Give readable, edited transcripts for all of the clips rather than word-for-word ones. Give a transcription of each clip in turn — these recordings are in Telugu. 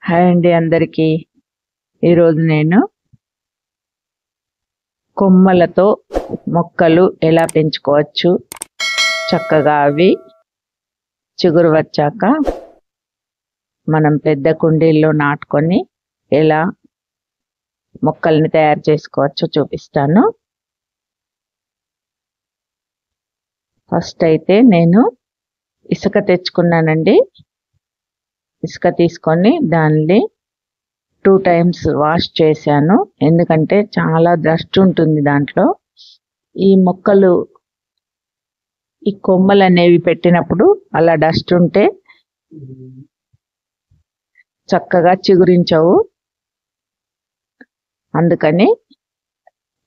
హాయ్ అండి అందరికీ. ఈరోజు నేను కొమ్మలతో మొక్కలు ఎలా పెంచుకోవచ్చు, చక్కగా అవి చిగురు వచ్చాక మనం పెద్ద కుండీల్లో నాటుకొని ఎలా మొక్కల్ని తయారు చేసుకోవచ్చో చూపిస్తాను. ఫస్ట్ అయితే నేను ఇసుక తెచ్చుకున్నానండి. ఇసుక తీసుకొని దాన్ని 2 times వాష్ చేశాను. ఎందుకంటే చాలా డస్ట్ ఉంటుంది దాంట్లో. ఈ మొక్కలు ఈ కొమ్మలు అనేవి పెట్టినప్పుడు అలా డస్ట్ ఉంటే చక్కగా చిగురించవు. అందుకని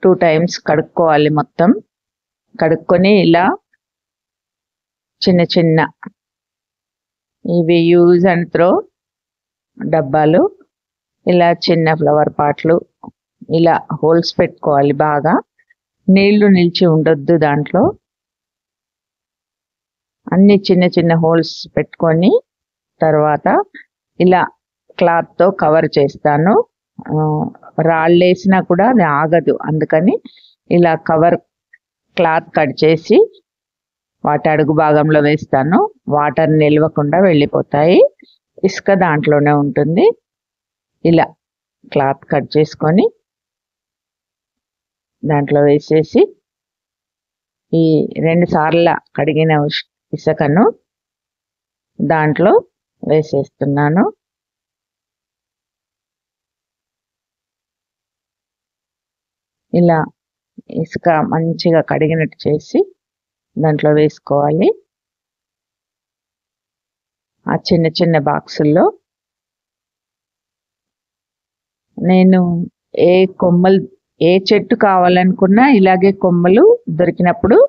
2 times కడుక్కోవాలి. మొత్తం కడుక్కొని ఇలా చిన్న చిన్న ఇవి యూజ్ అండ్ త్రో డబ్బాలు, ఇలా చిన్న ఫ్లవర్ పాట్లు ఇలా హోల్స్ పెట్టుకోవాలి. బాగా నీళ్లు నిలిచి ఉండొద్దు దాంట్లో. అన్ని చిన్న చిన్న హోల్స్ పెట్టుకొని తర్వాత ఇలా క్లాత్తో కవర్ చేస్తాను. రాళ్ళు వేసినా కూడా అది ఆగదు. అందుకని ఇలా క్లాత్ కట్ చేసి వాటి అడుగు భాగంలో వేస్తాను. వాటర్ నిల్వకుండా వెళ్ళిపోతాయి. ఇసుక దాంట్లోనే ఉంటుంది. ఇలా క్లాత్ కట్ చేసుకొని దాంట్లో వేసేసి ఈ 2 సార్లు కడిగిన ఇసుకను దాంట్లో వేసేస్తున్నాను. ఇలా ఇసుక మంచిగా కడిగినట్టు చేసి దాంట్లో వేసుకోవాలి. ఆ చిన్న చిన్న బాక్సుల్లో నేను ఏ చెట్టు కావాలనుకున్నా ఇలాగే కొమ్మలు దొరికినప్పుడు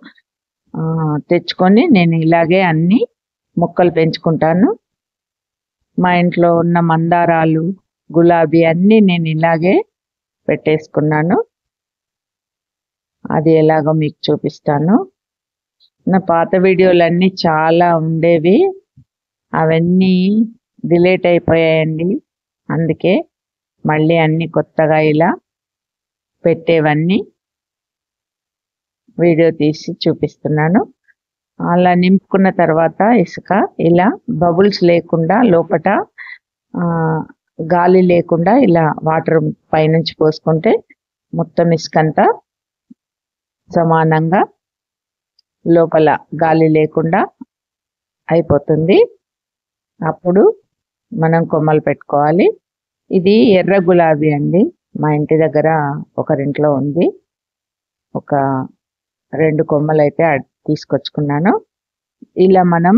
తెచ్చుకొని నేను ఇలాగే అన్ని మొక్కలు పెంచుకుంటాను. మా ఇంట్లో ఉన్న మందారాలు, గులాబీ అన్నీ నేను ఇలాగే పెట్టేసుకున్నాను. అది ఎలాగో మీకు చూపిస్తాను. నా పాత వీడియోలన్నీ చాలా ఉండేవి, అవన్నీ డిలీట్ అయిపోయాయండి. అందుకే మళ్ళీ అన్ని కొత్తగా ఇలా పెట్టేవన్నీ వీడియో తీసి చూపిస్తున్నాను. అలా నింపుకున్న తర్వాత ఇసుక ఇలా బబుల్స్ లేకుండా, లోపట గాలి లేకుండా ఇలా వాటర్ పైనుంచి పోసుకుంటే మొత్తం ఇసుకంతా సమానంగా లోపల గాలి లేకుండా అయిపోతుంది. అప్పుడు మనం కొమ్మలు పెట్టుకోవాలి. ఇది ఎర్ర గులాబీ అండి. మా ఇంటి దగ్గర ఒకరింట్లో ఉంది. ఒక 2 కొమ్మలు అయితే తీసుకొచ్చుకున్నాను. ఇలా మనం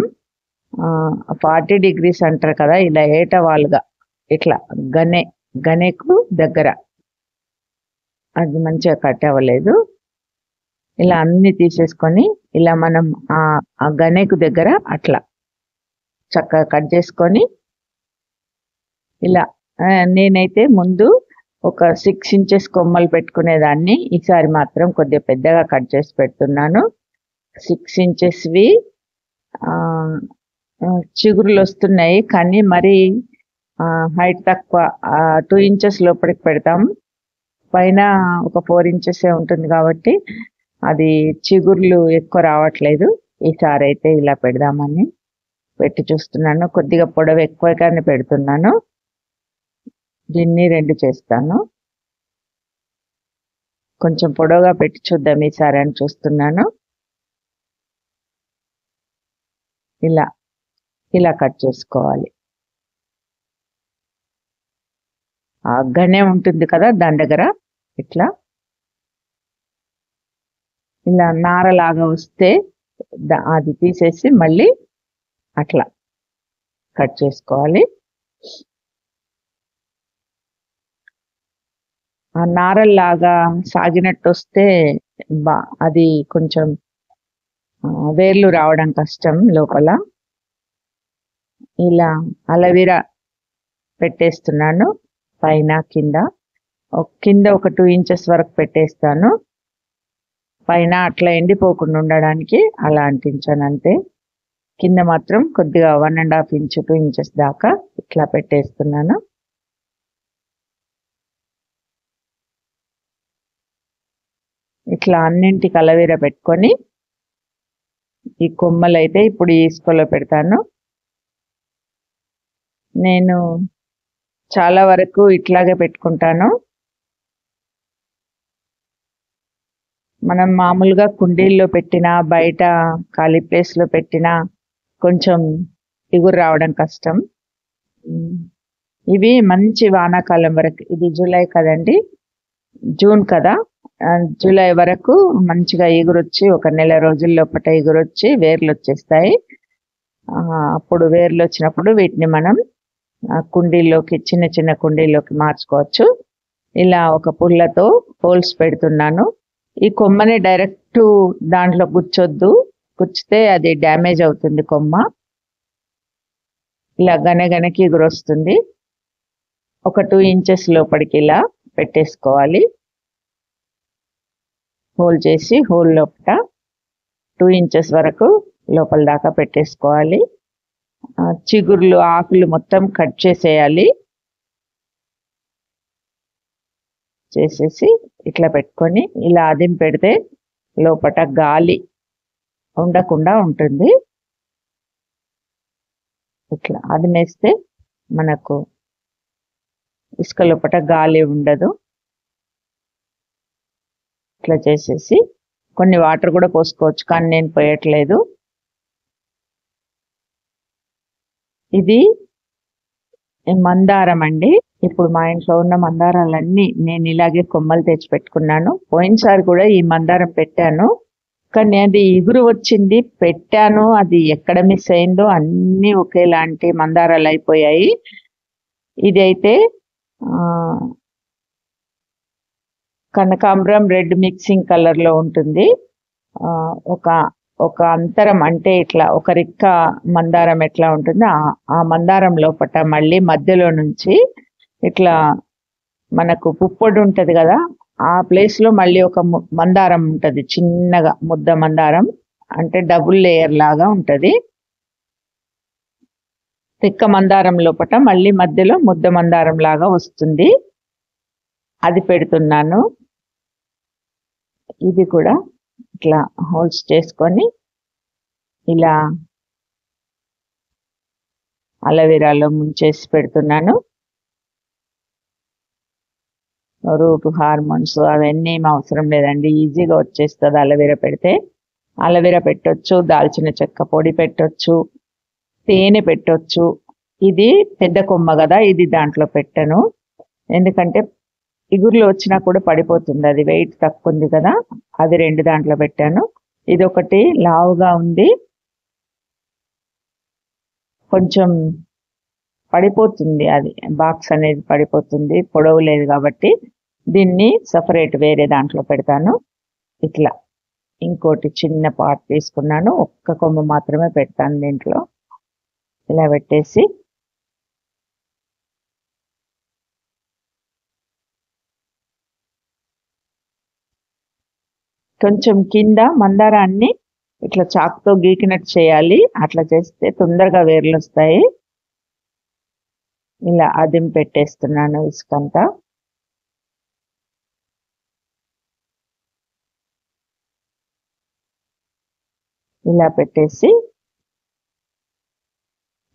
40 degrees అంటారు కదా, ఇలా ఏటవాలుగా ఇట్లా గనెకు దగ్గర అది మంచిగా కట్ అవ్వలేదు. ఇలా అన్ని తీసేసుకొని ఇలా మనం ఆ గనెకు దగ్గర అట్లా చక్కగా కట్ చేసుకొని ఇలా నేనైతే ముందు ఒక 6 inches కొమ్మలు పెట్టుకునేదాన్ని. ఈసారి మాత్రం కొద్దిగా పెద్దగా కట్ చేసి పెడుతున్నాను. 6 inchesవి చిగురులు వస్తున్నాయి, కానీ మరి హైట్ తక్కువ. 2 inches లోపలికి పెడతాం. పైన ఒక 4 inches ఉంటుంది కాబట్టి అది చిగుర్లు ఎక్కువ రావట్లేదు. ఈసారి అయితే ఇలా పెడదామని పెట్టి చూస్తున్నాను. కొద్దిగా పొడవు ఎక్కువగానే పెడుతున్నాను. దీన్ని 2 చేస్తాను. కొంచెం పొడవుగా పెట్టి చూద్దాం ఈసారి అని చూస్తున్నాను. ఇలా కట్ చేసుకోవాలి. ఆ గనే ఉంటుంది కదా, దాని దగ్గర ఇట్లా ఇలా నారలాగా వస్తే అది తీసేసి మళ్ళీ అట్లా కట్ చేసుకోవాలి. ఆ నారల్లాగా సాగినట్టు వస్తే అది కొంచెం వేర్లు రావడం కష్టం లోపల. ఇలా అలవీరా పెట్టేస్తున్నాను పైన కింద ఒక 2 inches వరకు పెట్టేస్తాను. పైన అట్లా ఎండిపోకుండా ఉండడానికి అలా అంటించాను అంతే. కింద మాత్రం కొద్దిగా 1.5 inch 2 inches దాకా ఇట్లా పెట్టేస్తున్నాను. ఇట్లా అన్నింటికి అలవేరా పెట్టుకొని ఈ కొమ్మలు అయితే ఇప్పుడు ఈ ఇసుకలో పెడతాను. నేను చాలా వరకు ఇట్లాగే పెట్టుకుంటాను. మనం మామూలుగా కుండీల్లో పెట్టినా బయట ఖాళీ ప్లేస్లో పెట్టినా కొంచెం ఇగురు రావడం కష్టం. ఇవి మంచి వానాకాలం వరకు, ఇది జూలై కదండి, జూన్ కదా, జూలై వరకు మంచిగా ఎగురొచ్చి ఒక నెల రోజుల లోపల ఎగురొచ్చి వేర్లు వచ్చేస్తాయి. అప్పుడు వేర్లు వచ్చినప్పుడు వీటిని మనం కుండీల్లోకి, చిన్న చిన్న కుండీల్లోకి మార్చుకోవచ్చు. ఇలా ఒక పుల్లతో హోల్స్ పెడుతున్నాను. ఈ కొమ్మని డైరెక్ట్ దాంట్లో గుచ్చొద్దు, గుచ్చితే అది డ్యామేజ్ అవుతుంది కొమ్మ. ఇలా గనగనకి ఎగురొస్తుంది. ఒక 2 ఇంచెస్ లోపలికి ఇలా పెట్టేసుకోవాలి. హోల్ చేసి హోల్ లోపల 2 ఇంచెస్ వరకు లోపల దాకా పెట్టేసుకోవాలి. చిగుర్లు, ఆకులు మొత్తం కట్ చేసేయాలి. చేసేసి ఇట్లా పెట్టుకొని ఇలా అదిం పెడితే లోపల గాలి ఉండకుండా ఉంటుంది. ఇట్లా అదిమేస్తే మనకు ఇసుక లోపల గాలి ఉండదు. ఇట్లా చేసేసి కొన్ని వాటర్ కూడా పోసుకోవచ్చు, కానీ నేను పోయట్లేదు. ఇది మందారం అండి. ఇప్పుడు మా ఇంట్లో ఉన్న మందారాలన్నీ నేను ఇలాగే కొమ్మలు తెచ్చి పెట్టుకున్నాను. పోయినసారి కూడా ఈ మందారం పెట్టాను, కానీ అది ఇగురు వచ్చింది. పెట్టాను, అది ఎక్కడ మిస్ అయిందో అన్నీ ఒకేలాంటి మందారాలు అయిపోయాయి. ఇది అయితే కనకాంబరం రెడ్ మిక్సింగ్ కలర్లో ఉంటుంది. ఒక అంతరం అంటే ఇట్లా ఒక రిక్క మందారం ఎట్లా ఉంటుందో ఆ మందారం లోపట మళ్ళీ మధ్యలో నుంచి ఇట్లా మనకు పుప్పొడి ఉంటుంది కదా, ఆ ప్లేస్లో మళ్ళీ ఒక మందారం ఉంటుంది, చిన్నగా ముద్ద మందారం, అంటే డబుల్ లేయర్ లాగా ఉంటుంది. రిక్క మందారం లోపట మళ్ళీ మధ్యలో ముద్ద మందారం లాగా వస్తుంది. అది పెడుతున్నాను. ఇది కూడా ఇట్లా హోల్స్ చేసుకొని ఇలా అలవేరాలో ముంచేసి పెడుతున్నాను. రూట్ హార్మోన్స్ అవన్నీ ఏం అవసరం లేదండి, ఈజీగా వచ్చేస్తుంది అలవేరా పెడితే. అలవేరా పెట్టొచ్చు, దాల్చిన చెక్క పొడి పెట్టొచ్చు, తేనె పెట్టొచ్చు. ఇది పెద్ద కొమ్మ కదా, ఇది దాంట్లో పెట్టను, ఎందుకంటే ఇగురులో వచ్చినా కూడా పడిపోతుంది, అది వెయిట్ తక్కువ ఉంది కదా. అది 2 దాంట్లో పెట్టాను. ఇది ఒకటి లావుగా ఉంది, కొంచెం పడిపోతుంది, అది బాక్స్ అనేది పడిపోతుంది, పొడవు లేదు కాబట్టి దీన్ని సపరేట్ వేరే దాంట్లో పెడతాను. ఇట్లా ఇంకోటి చిన్న పార్ట్ తీసుకున్నాను, ఒక్క కొమ్మ మాత్రమే పెడతాను దీంట్లో. ఇలా పెట్టేసి కొంచెం కింద మందారాన్ని ఇట్లా చాకుతో గీకినట్టు చేయాలి. అట్లా చేస్తే తొందరగా వేర్లు వస్తాయి. ఇలా అదిం పెట్టేస్తున్నాను ఇసుకంతా. ఇలా పెట్టేసి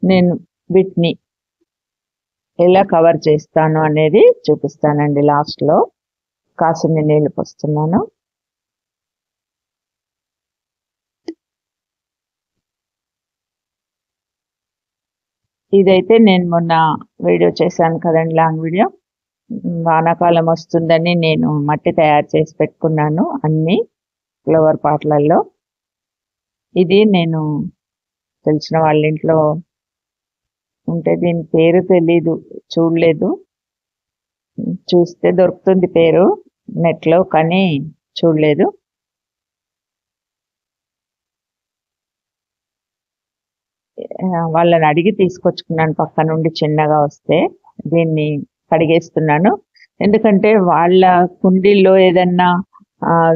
నేను వీటిని ఎలా కవర్ చేస్తాను అనేది చూపిస్తానండి. లాస్ట్లో కాసిన నీళ్ళు పోస్తున్నాను. ఇదైతే నేను మొన్న వీడియో చేశాను కదండి, లాంగ్ వీడియో. వానాకాలం వస్తుందని నేను మట్టి తయారు చేసి పెట్టుకున్నాను అన్ని ఫ్లవర్ పాట్లలో. ఇది నేను తెలిసిన వాళ్ళ ఇంట్లో ఉంటే, దీని పేరు తెలీదు, చూడలేదు, చూస్తే దొరుకుతుంది పేరు నెట్లో, కానీ చూడలేదు. వాళ్ళని అడిగి తీసుకొచ్చుకున్నాను పక్క నుండి, చిన్నగా వస్తే. దీన్ని కడిగేస్తున్నాను, ఎందుకంటే వాళ్ళ కుండీల్లో ఏదన్నా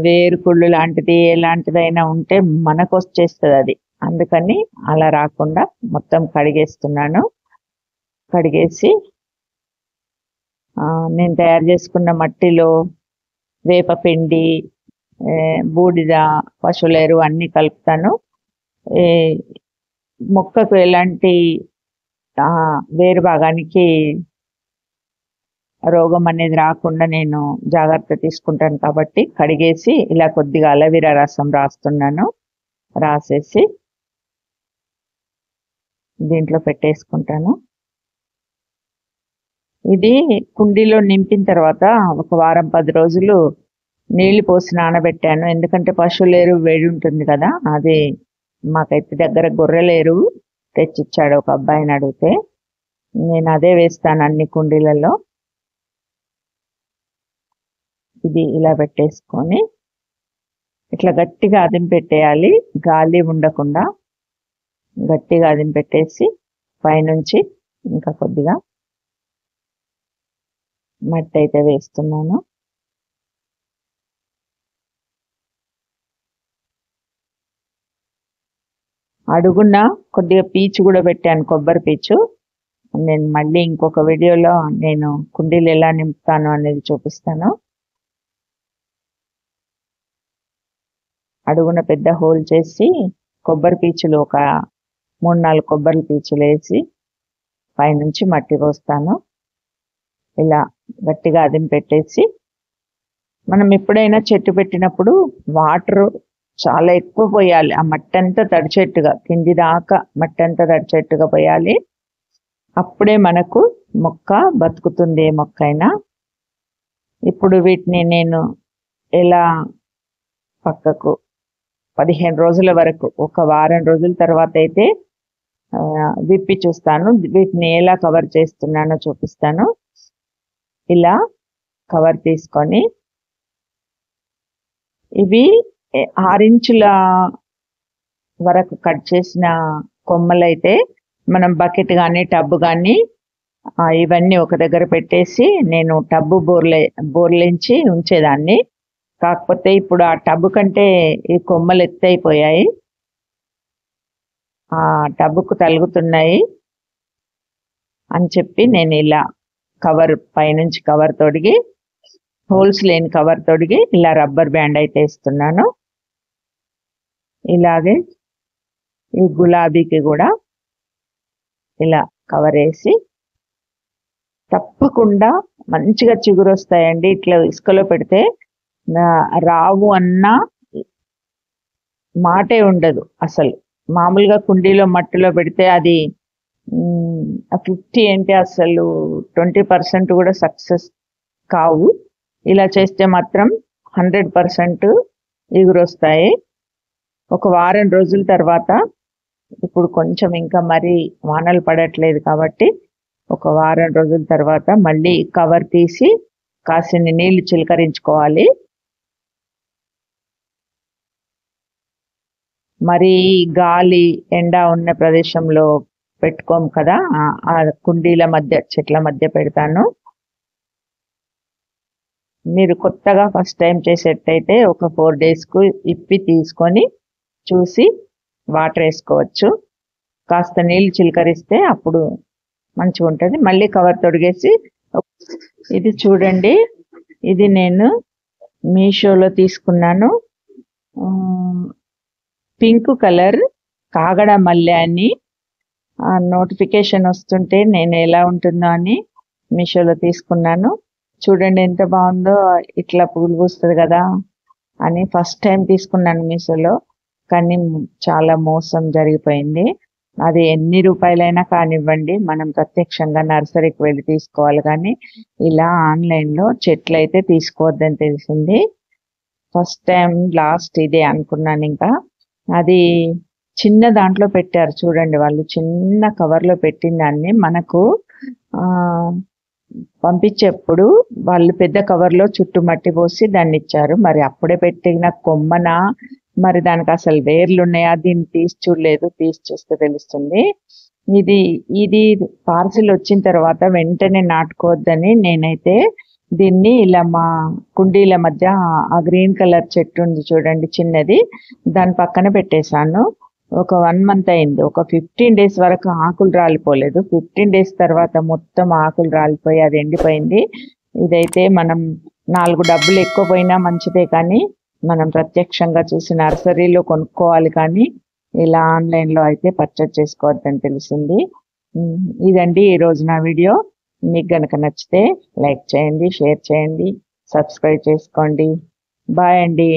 వేరుకుళ్ళు లాంటిది ఎలాంటిదైనా ఉంటే మనకు వచ్చేస్తుంది అది. అందుకని అలా రాకుండా మొత్తం కడిగేస్తున్నాను. కడిగేసి నేను తయారు చేసుకున్న మట్టిలో వేపపిండి, బూడిద, పశువుల ఎరువు అన్నీ కలుపుతాను. మొక్కకు ఎలాంటి వేరు భాగానికి రోగం అనేది రాకుండా నేను జాగ్రత్త తీసుకుంటాను కాబట్టి కడిగేసి ఇలా కొద్దిగా అలోవెరా రసం రాస్తున్నాను. రాసేసి దీంట్లో పెట్టేసుకుంటాను. ఇది కుండీలో నింపిన తర్వాత ఒక వారం 10 రోజులు నీళ్లు పోసి నానబెట్టాను. ఎందుకంటే పశువుల ఎరువు వేడి ఉంటుంది కదా, అది మాకైతే దగ్గర గొర్రెల ఎరువు తెచ్చిచ్చాడు ఒక అబ్బాయిని అడిగితే. నేను అదే వేస్తాను అన్ని కుండీలలో. ఇది ఇలా పెట్టేసుకొని ఇట్లా గట్టిగా అదిమి పెట్టేయాలి, గాలి ఉండకుండా గట్టిగా అదిమి పెట్టేసి పైనుంచి ఇంకా కొద్దిగా మట్టి అయితే వేస్తున్నాను. అడుగున కొద్దిగా పీచు కూడా పెట్టాను, కొబ్బరి పీచు. నేను మళ్ళీ ఇంకొక వీడియోలో నేను కుండీలు ఎలా నింపుతాను అనేది చూపిస్తాను. అడుగున పెద్ద హోల్ చేసి కొబ్బరి పీచులు ఒక 3-4 కొబ్బరి పీచులు వేసి పైనుంచి మట్టి పోస్తాను. ఇలా గట్టిగా అదిమి పెట్టేసి మనం ఎప్పుడైనా చెట్టు పెట్టినప్పుడు వాటర్ చాలా ఎక్కువ పోయాలి. ఆ మట్టి అంతా తడిచేట్టుగా, కింది దాకా మట్టి అంతా తడిచేట్టుగా పోయాలి. అప్పుడే మనకు మొక్క బతుకుతుంది, ఏ మొక్క అయినా. ఇప్పుడు వీటిని నేను ఎలా పక్కకు 15 రోజుల వరకు, ఒక వారం రోజుల తర్వాత అయితే విప్పి చూస్తాను. వీటిని ఎలా కవర్ చేస్తున్నానో చూపిస్తాను. ఇలా కవర్ తీసుకొని ఇవి 6 ఇంచుల వరకు కట్ చేసిన కొమ్మలైతే మనం బకెట్ కానీ టబ్బు కానీ ఇవన్నీ ఒక దగ్గర పెట్టేసి నేను టబ్బు బోర్లించి ఉంచేదాన్ని. కాకపోతే ఇప్పుడు ఆ టబ్బు కంటే ఈ కొమ్మలు ఎత్తైపోయాయి, ఆ టబ్బుకు తలుగుతున్నాయి అని చెప్పి నేను ఇలా కవర్ పైనుంచి కవర్ తొడిగి, హోల్స్ లేని కవర్ తొడిగి ఇలా రబ్బర్ బ్యాండ్ అయితే వేస్తున్నాను. ఇలాగే ఈ గులాబీకి కూడా ఇలా కవర్ వేసి, తప్పకుండా మంచిగా చిగురు వస్తాయండి. ఇట్లా ఇసుకలో పెడితే రావు అన్న మాటే ఉండదు అసలు. మామూలుగా కుండీలో మట్టిలో పెడితే అది 50 అంటే అసలు 20% కూడా సక్సెస్ కావు. ఇలా చేస్తే మాత్రం 100% ఎగురు వస్తాయి. ఒక వారం రోజుల తర్వాత, ఇప్పుడు కొంచెం ఇంకా మరి వానలు పడట్లేదు కాబట్టి ఒక వారం రోజుల తర్వాత మళ్ళీ కవర్ తీసి కాసిన్ని నీళ్లు చిలకరించుకోవాలి. మరి గాలి ఎండ ఉన్న ప్రదేశంలో పెట్టుకోము కదా, ఆ కుండీల మధ్య చెట్ల మధ్య పెడతాను. మీరు కొత్తగా ఫస్ట్ టైం చేసేటైతే ఒక 4 డేస్కు ఇప్పి తీసుకొని చూసి వాటర్ వేసుకోవచ్చు. కాస్త నీళ్ళు చిలకరిస్తే అప్పుడు మంచిగా ఉంటుంది. మళ్ళీ కవర్ తొడిగేసి, ఇది చూడండి, ఇది నేను మీషోలో తీసుకున్నాను. పింక్ కలర్ కాగడ మల్లె అని నోటిఫికేషన్ వస్తుంటే నేను ఎలా ఉంటుందో అని మీషోలో తీసుకున్నాను. చూడండి ఎంత బాగుందో, ఇట్లా పూలు పూస్తుంది కదా అని ఫస్ట్ టైం తీసుకున్నాను మీషోలో. కానీ చాలా మోసం జరిగిపోయింది. అది ఎన్ని రూపాయలైనా కానివ్వండి, మనం ప్రత్యక్షంగా నర్సరీకి వెళ్ళి తీసుకోవాలి. కానీ ఇలా ఆన్లైన్లో చెట్లు అయితే తీసుకోవద్దని తెలిసింది. ఫస్ట్ టైం లాస్ట్ ఇదే అనుకున్నాను. ఇంకా అది చిన్న దాంట్లో పెట్టారు చూడండి, వాళ్ళు చిన్న కవర్లో పెట్టిన దాన్ని మనకు పంపించేప్పుడు వాళ్ళు పెద్ద కవర్లో చుట్టూ మట్టి పోసి దాన్ని ఇచ్చారు. మరి అప్పుడే పెట్టిన కొమ్మన, మరి దానికి అసలు వేర్లు ఉన్నాయా, దీన్ని తీసి చూడలేదు. తీసి చూస్తే తెలుస్తుంది. ఇది పార్సిల్ వచ్చిన తర్వాత వెంటనే నాటుకోవద్దని నేనైతే దీన్ని ఇలా మా కుండీల మధ్య ఆ గ్రీన్ కలర్ చెట్టు ఉంది చూడండి చిన్నది, దాని పక్కన పెట్టేశాను. ఒక 1 మంత్ అయింది. ఒక 15 డేస్ వరకు ఆకులు రాలిపోలేదు. 15 డేస్ తర్వాత మొత్తం ఆకులు రాలిపోయి అది ఎండిపోయింది. ఇదైతే మనం 4 డబ్బులు ఎక్కువ పోయినా మంచిదే, కానీ మనం ప్రత్యక్షంగా చూసి నర్సరీలో కొనుక్కోవాలి, కానీ ఇలా ఆన్లైన్లో అయితే పర్చేజ్ చేసుకోవద్దని తెలిసింది. ఇదండి ఈరోజు నా వీడియో. మీకు గనక నచ్చితే లైక్ చేయండి, షేర్ చేయండి, సబ్స్క్రైబ్ చేసుకోండి. బాయ్ అండి.